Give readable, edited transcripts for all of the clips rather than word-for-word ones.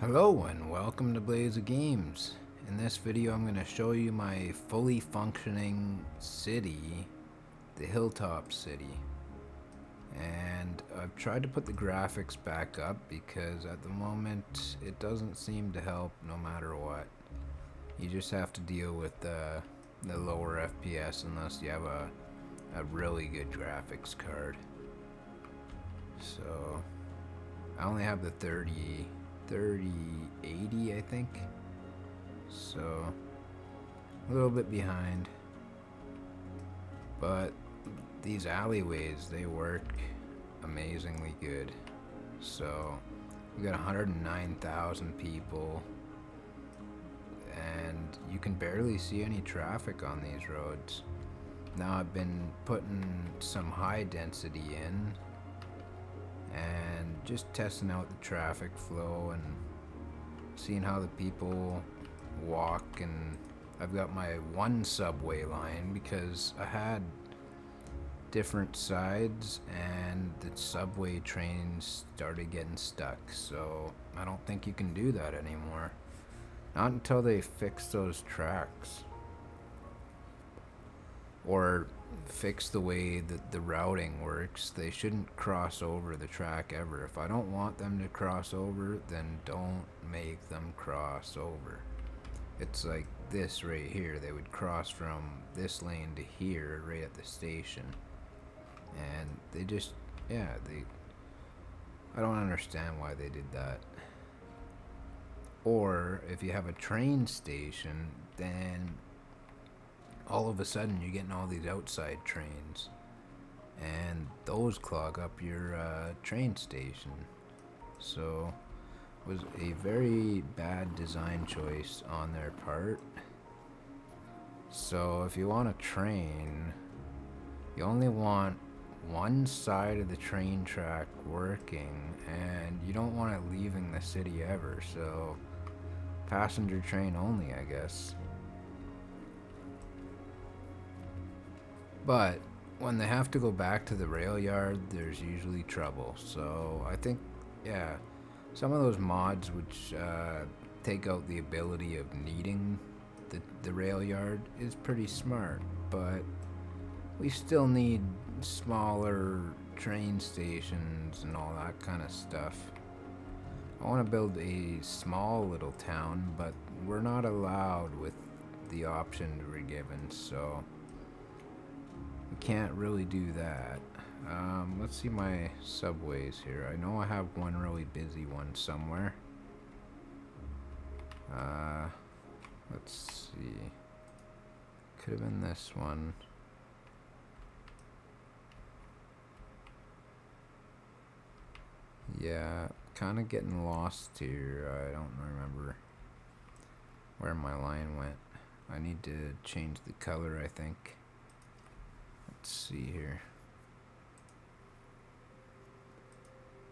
Hello and welcome to Blaze of Games. In this video I'm going to show you my fully functioning city, the Hilltop city. And I've tried to put the graphics back up because at the moment it doesn't seem to help no matter what. You just have to deal with the lower FPS unless you have a really good graphics card. So I only have the 3080 I think, so a little bit behind, but these alleyways, they work amazingly good. So we got 109,000 people and you can barely see any traffic on these roads. Now I've been putting some high density in and just testing out the traffic flow and seeing how the people walk. And I've got my one subway line because I had different sides and the subway trains started getting stuck, so I don't think you can do that anymore, not until they fix those tracks or fix the way that the routing works. They shouldn't cross over the track ever. If I don't want them to cross over, then don't make them cross over. It's like this right here. They would cross from this lane to here right at the station. And they just, I don't understand why they did that. Or if you have a train station, then all of a sudden you're getting all these outside trains and those clog up your train station. So it was a very bad design choice on their part. So if you want a train, you only want one side of the train track working and you don't want it leaving the city ever. So passenger train only, I guess. But when they have to go back to the rail yard, there's usually trouble. So I think, yeah, some of those mods which take out the ability of needing the rail yard is pretty smart. But we still need smaller train stations and all that kind of stuff. I want to build a small little town, but we're not allowed with the option we're given, so we can't really do that. Let's see my subways here. I know I have one really busy one somewhere. Let's see. Could have been this one. Yeah, kind of getting lost here. I don't remember where my line went. I need to change the color, I think. Let's see here.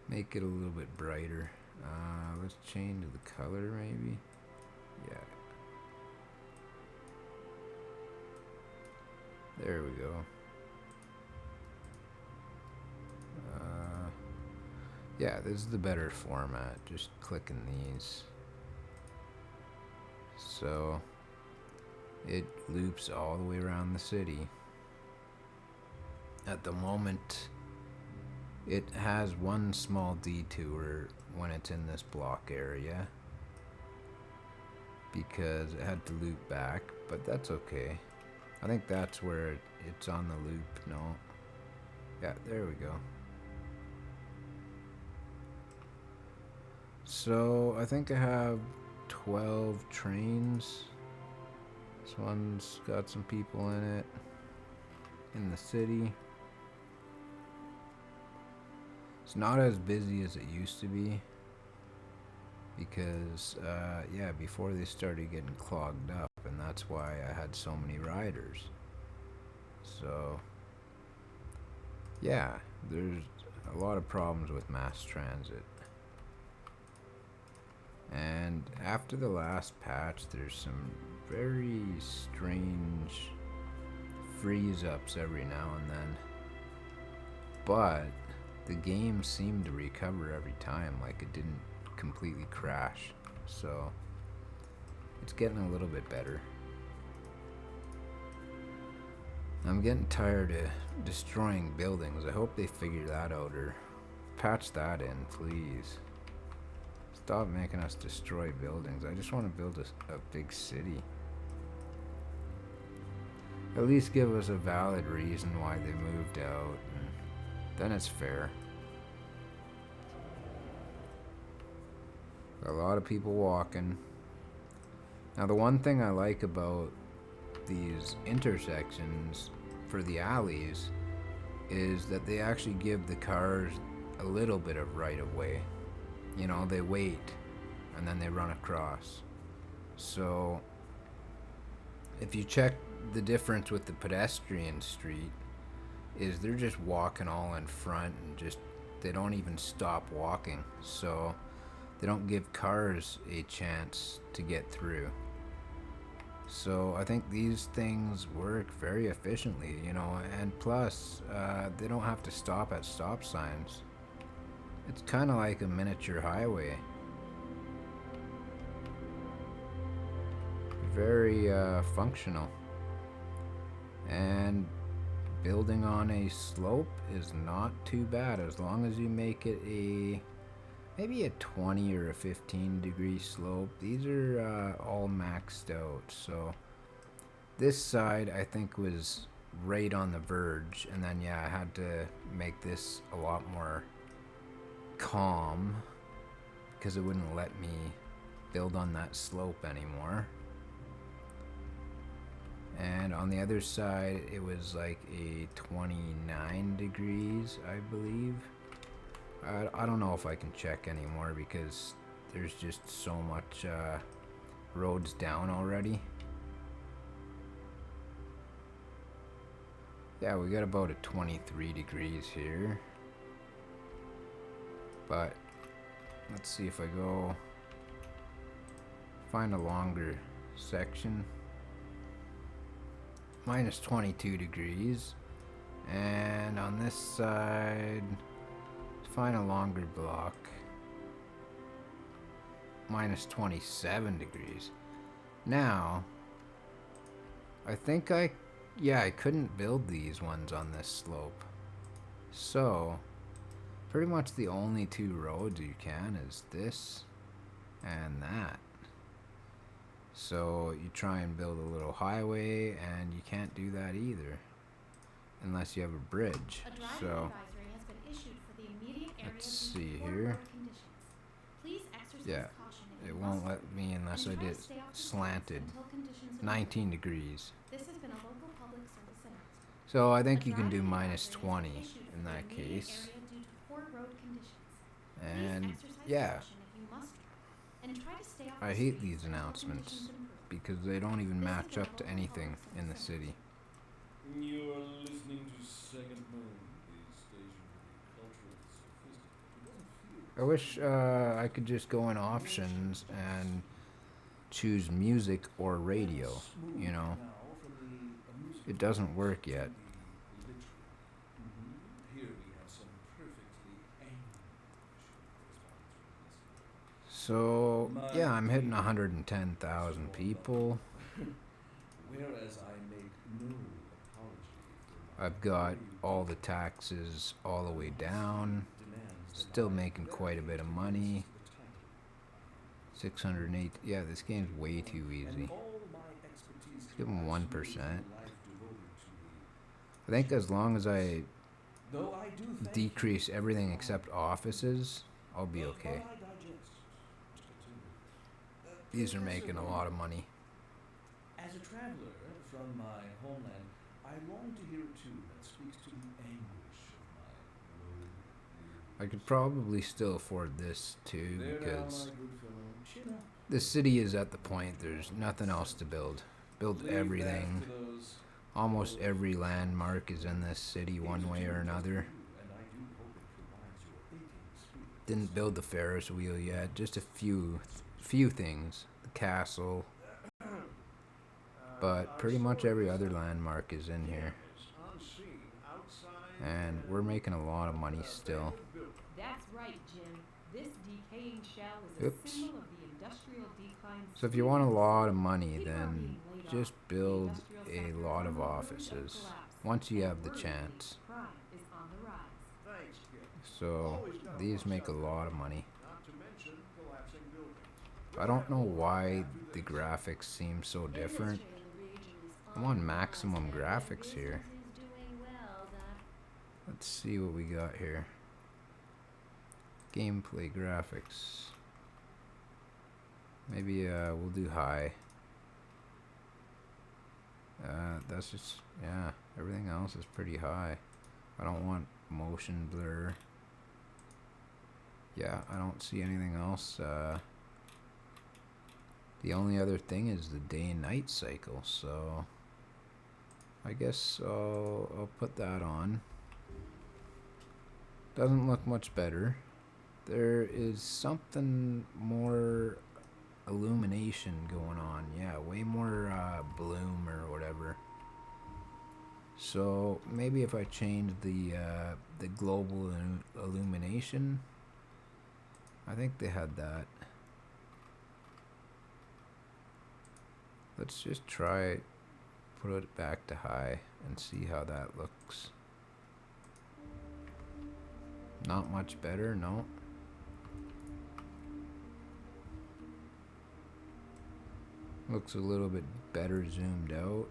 Make it a little bit brighter. Let's change the color maybe. Yeah. There we go. Yeah, this is the better format. Just clicking these. So it loops all the way around the city. At the moment, it has one small detour when it's in this block area because it had to loop back, but that's okay. I think that's where it's on the loop. No. Yeah, there we go. So I think I have 12 trains. This one's got some people in it in the city. It's not as busy as it used to be because yeah, before they started getting clogged up, and that's why I had so many riders. So yeah, there's a lot of problems with mass transit. And after the last patch, there's some very strange freeze ups every now and then. But the game seemed to recover every time, like it didn't completely crash. so it's getting a little bit better. I'm getting tired of destroying buildings. I hope they figure that out or patch that in, please. Stop making us destroy buildings. I just want to build a big city. At least give us a valid reason why they moved out, and then it's fair. A lot of people walking. Now, the one thing I like about these intersections for the alleys is that they actually give the cars a little bit of right of way. You know, they wait and then they run across. So if you check the difference with the pedestrian street is they're just walking all in front and just they don't even stop walking. So they don't give cars a chance to get through. So I think these things work very efficiently, you know, and plus they don't have to stop at stop signs. It's kind of like a miniature highway. Very functional. And building on a slope is not too bad as long as you make it maybe a 20 or a 15-degree slope. These are all maxed out. So this side I think was right on the verge, and then yeah, I had to make this a lot more calm because it wouldn't let me build on that slope anymore. And on the other side it was like a 29 degrees, I believe. I don't know if I can check anymore because there's just so much roads down already. Yeah, we got about a 23 degrees here. But let's see if I go find a longer section. Minus 22 degrees. And on this side, find a longer block. Minus 27 degrees. Now, I think I couldn't build these ones on this slope. So, pretty much the only two roads you can is this and that. So you try and build a little highway and you can't do that either unless you have a bridge. So let's see here. Yeah, it won't let me unless I did slanted. 19 degrees. So I think you can do minus 20 in that case. And yeah, I hate these announcements because they don't even match up to anything in the city. You're listening to Second Moon, the station with culturally sophisticated. It doesn't feel I wish I could just go in options and choose music or radio, you know. It doesn't work yet. Here we have some perfectly English So, yeah, I'm hitting 110,000 people. Whereas I make no apology for my I've got all the taxes all the way down. Still making quite a bit of money. 608. Yeah, this game's way too easy. Let's give them 1%. I think as long as I decrease everything except offices, I'll be okay. These are making a lot of money. As a traveler from my homeland, I long to hear a tune that speaks to the anguish of my road. I could probably still afford this too There now, because my good fellow. Chin up. the city is at the point there's nothing else to build. Build Leave everything. that to those Almost every landmark is in this city one way or another. and I do hope it provides your aching spirit. Didn't build the Ferris wheel yet. Just a few things. The castle. But pretty much every other landmark is in here. And we're making a lot of money still. That's right, Jim. This decaying shell is Oops. a symbol of the So if you want a lot of money, then just build a lot of offices once you have the chance. Thanks, kid. So Always gotta these watch make a out there. lot of money. Not to mention collapsing buildings. I We'll don't have know more why after the this. graphics seem so different. I'm on maximum graphics here. Let's see what we got here. Gameplay graphics. Maybe we'll do high. That's just, yeah, everything else is pretty high. I don't want motion blur. Yeah, I don't see anything else. The only other thing is the day and night cycle, so I guess I'll put that on. Doesn't look much better. There is something more illumination going on. Yeah, way more bloom or whatever. So maybe if I change the global illumination, I think they had that. Let's just try put it back to high and see how that looks. Not much better, no. Looks a little bit better zoomed out.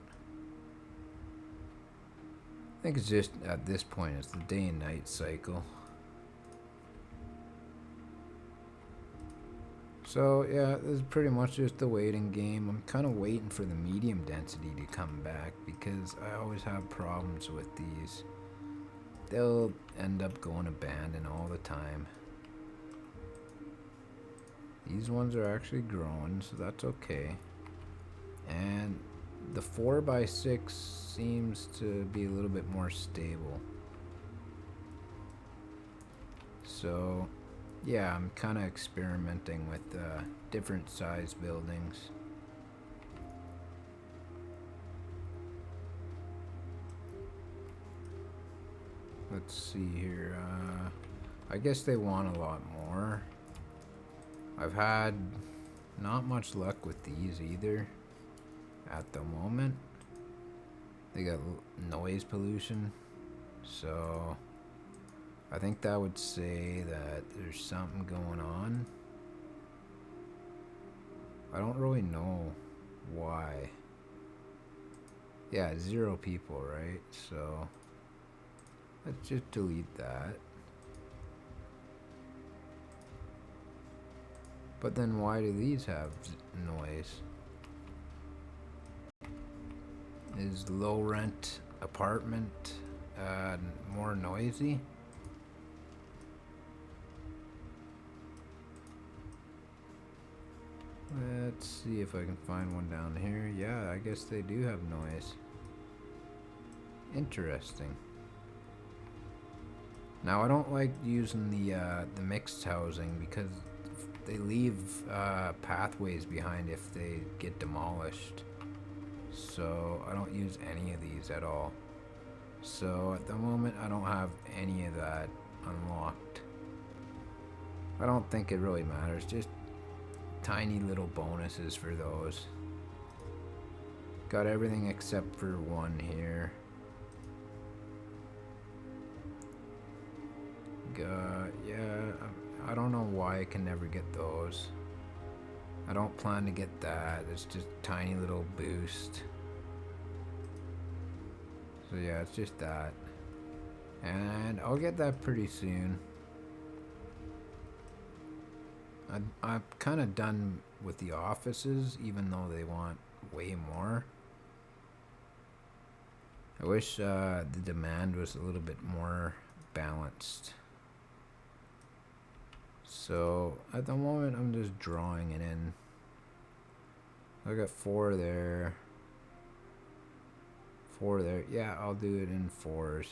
I think it's just at this point it's the day and night cycle. So yeah, this is pretty much just the waiting game. I'm kind of waiting for the medium density to come back because I always have problems with these. They'll end up going abandoned all the time. These ones are actually growing, so that's okay. And the 4x6 seems to be a little bit more stable. So yeah, I'm kind of experimenting with different size buildings. Let's see here. I guess they want a lot more. I've had not much luck with these either at the moment. They got noise pollution, so I think that would say that there's something going on. I don't really know why. Yeah, 0 people, right? So let's just delete that. But then why do these have noise? Is low rent apartment more noisy? Let's see if I can find one down here. Yeah, I guess they do have noise. Interesting. Now I don't like using the mixed housing because they leave pathways behind if they get demolished. So I don't use any of these at all. So at the moment I don't have any of that unlocked. I don't think it really matters, just tiny little bonuses for those. Got everything except for one here. Yeah, I don't know why I can never get those. I don't plan to get that. It's just a tiny little boost. So yeah, it's just that. And I'll get that pretty soon. I'm kind of done with the offices, even though they want way more. I wish the demand was a little bit more balanced. So at the moment I'm just drawing it in. I got 4 there. 4 there. Yeah, I'll do it in 4s.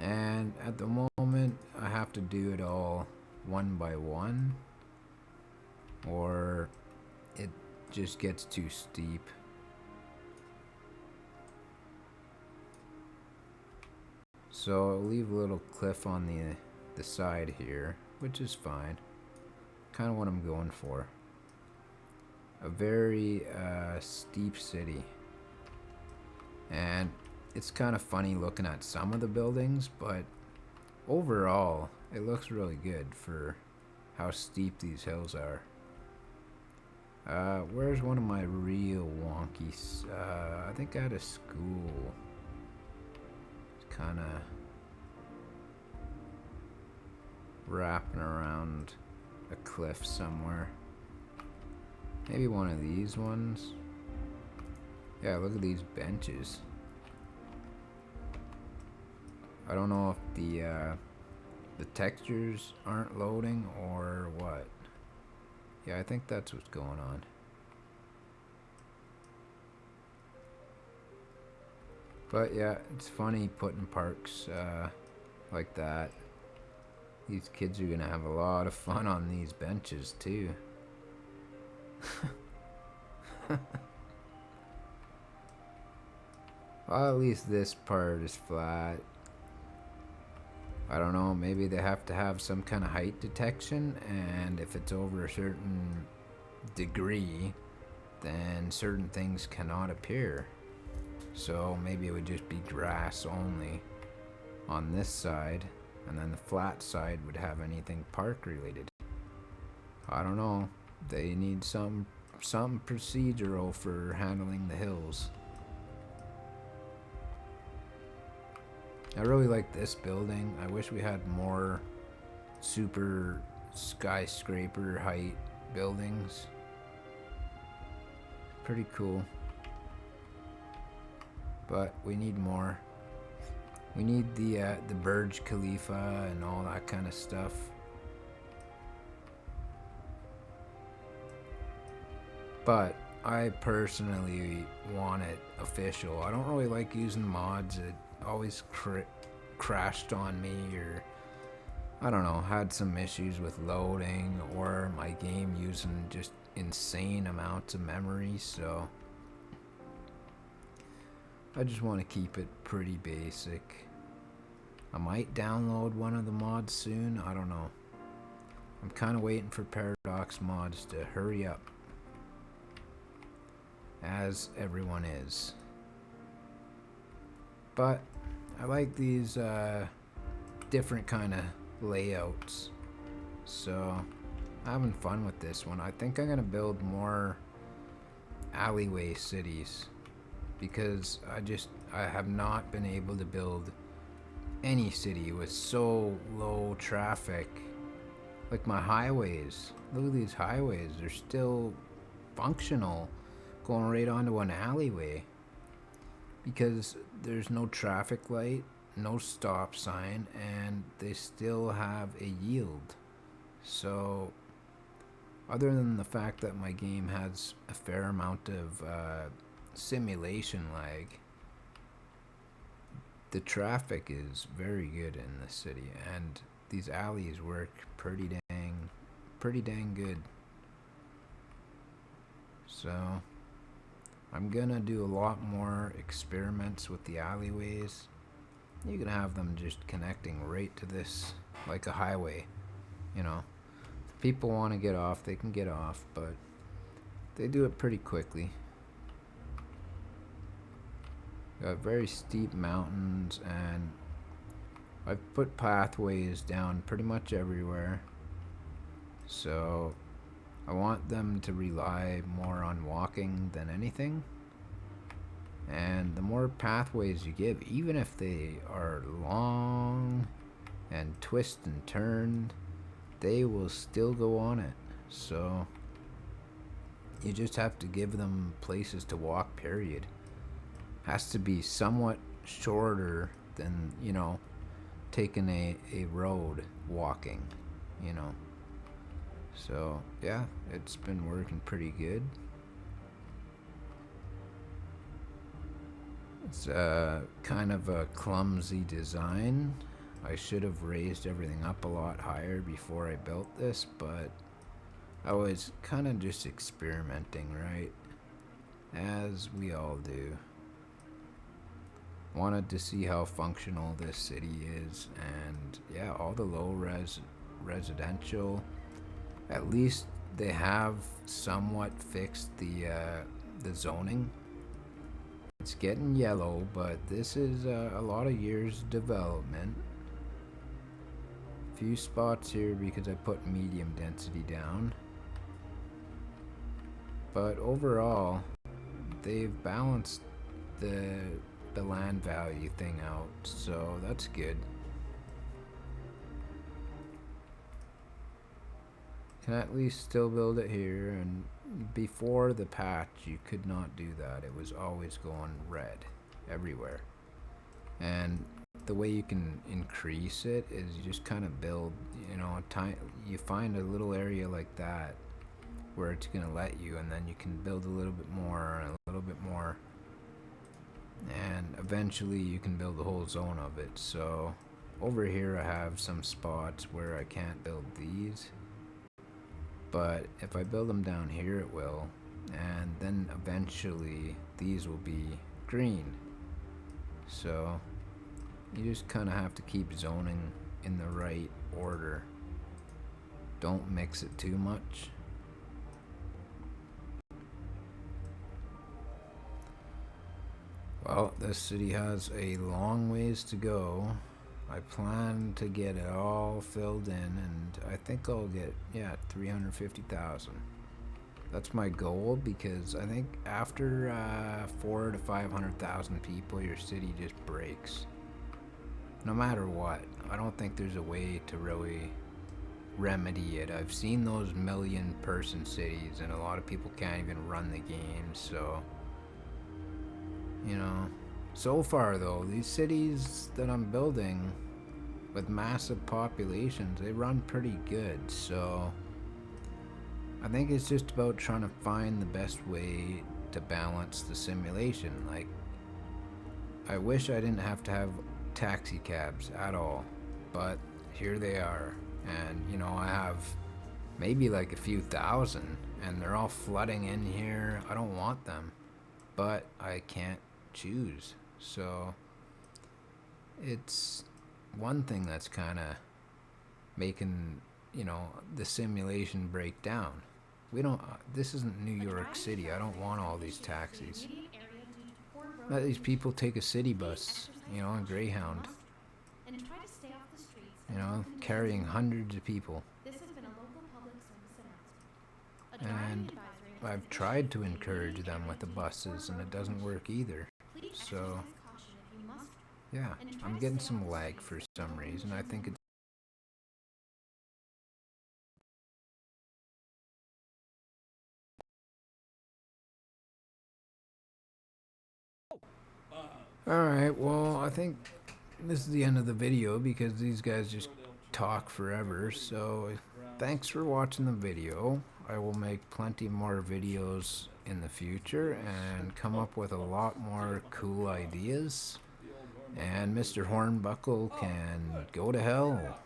And at the moment I have to do it all one by one, or it just gets too steep. So I'll leave a little cliff on the side here, which is fine. Kind of what I'm going for. A very steep city. And it's kind of funny looking at some of the buildings, but overall, it looks really good for how steep these hills are. Where's one of my real wonkies? I think at a school. It's kind of wrapping around a cliff somewhere. Maybe one of these ones. Yeah, look at these benches. I don't know if the textures aren't loading or what. Yeah, I think that's what's going on. But yeah, it's funny putting parks like that. These kids are gonna have a lot of fun on these benches too. Well, at least this part is flat. I don't know, maybe they have to have some kind of height detection, and if it's over a certain degree, then certain things cannot appear. So maybe it would just be grass only on this side, and then the flat side would have anything park related. I don't know. They need some procedural for handling the hills. I really like this building. I wish we had more super skyscraper height buildings. Pretty cool. But we need more. We need the Burj Khalifa and all that kind of stuff. But I personally want it official. I don't really like using mods. It always crashed on me, or I don't know, had some issues with loading, or my game using just insane amounts of memory. So I just want to keep it pretty basic. I might download one of the mods soon. I don't know. I'm kind of waiting for Paradox Mods to hurry up, as everyone is. But I like these different kind of layouts. So having fun with this one. I think I'm going to build more alleyway cities, because I have not been able to build any city with so low traffic. Like my highways. Look at these highways. They're still functional going right onto an alleyway, because there's no traffic light, no stop sign, and they still have a yield. So other than the fact that my game has a fair amount of simulation lag, the traffic is very good in the city, and these alleys work pretty dang good. So I'm gonna do a lot more experiments with the alleyways. You can have them just connecting right to this like a highway. You know, if people want to get off, they can get off, but they do it pretty quickly. Got very steep mountains, and I've put pathways down pretty much everywhere. So I want them to rely more on walking than anything. And the more pathways you give, even if they are long and twist and turn, they will still go on it. So you just have to give them places to walk, period. Has to be somewhat shorter than, taking a road walking, you know. So yeah, it's been working pretty good. It's kind of a clumsy design. I should have raised everything up a lot higher before I built this, but I was kind of just experimenting, right? As we all do. wanted to see how functional this city is, and yeah, all the residential, at least they have somewhat fixed the zoning. It's getting yellow, but this is a lot of years development. Few spots here because I put medium density down, but overall they've balanced the land value thing out, so that's good. Can at least still build it here, and before the patch you could not do that. It was always going red everywhere. And the way you can increase it is you just kind of build, you find a little area like that where it's going to let you, and then you can build a little bit more and a little bit more, and eventually you can build the whole zone of it. So over here I have some spots where I can't build these, but if I build them down here it will, and then eventually these will be green. So you just kind of have to keep zoning in the right order. Don't mix it too much. Well, this city has a long ways to go. I plan to get it all filled in, and I think I'll get, 350,000. That's my goal, because I think after 400,000 to 500,000 people, your city just breaks. No matter what. I don't think there's a way to really remedy it. I've seen those million-person cities, and a lot of people can't even run the game, so... So far though, these cities that I'm building with massive populations, they run pretty good, so I think it's just about trying to find the best way to balance the simulation. Like, I wish I didn't have to have taxi cabs at all, but here they are, and I have maybe like a few thousand, and they're all flooding in here. I don't want them, but I can't choose. So it's one thing that's kind of making the simulation break down. We don't this isn't New York City. I don't want all these taxis. Let these people take a city bus, a Greyhound, carrying hundreds of people. And I've tried to encourage them with the buses, and it doesn't work either. So, yeah, I'm getting some lag for some reason. I think it's... Alright, well, I think this is the end of the video because these guys just talk forever. So, thanks for watching the video. I will make plenty more videos in the future and come up with a lot more cool ideas. And Mr. Hornbuckle can go to hell.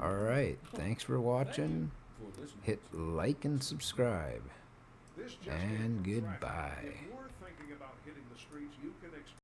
Alright, thanks for watching. Hit like and subscribe. And goodbye.